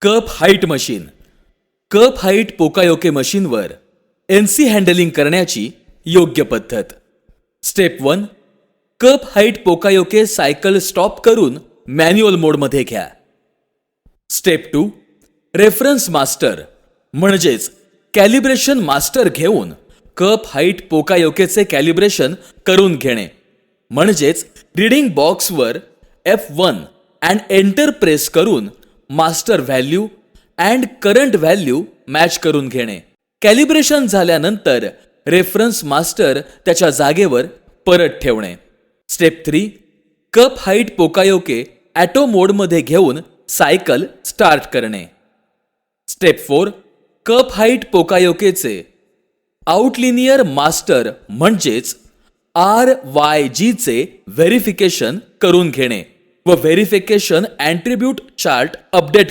Cup height machine. Cup height पोकायोके मशीनवर NC handling करण्याची योग्य पद्धत. स्टेप 1. कप हाईट पोकायोके सायकल स्टॉप करून मॅन्युअल मोडमध्ये घ्या. स्टेप 2. रेफरन्स मास्टर म्हणजेच कॅलिब्रेशन मास्टर घेऊन कप हाईट पोकायोकेचे कॅलिब्रेशन करून घेणे. म्हणजेच रीडिंग बॉक्सवर F1 अँड एंटर प्रेस करून master value and current value match करून घेणे. कॅलिब्रेशन झाल्यानंतर रेफरन्स मास्टर त्याच्या जागेवर परत ठेवणे. स्टेप 3. कप हाईट पोकायोके ॲटो मोडमध्ये घेऊन सायकल स्टार्ट करणे. स्टेप 4. कप हाईट पोकायोकेचे आउटलिनियर मास्टर म्हणजेच RYG चे व्हेरिफिकेशन करून घेणे व व्हेरिफिकेशन ॲट्रिब्यूट चार्ट अपडेट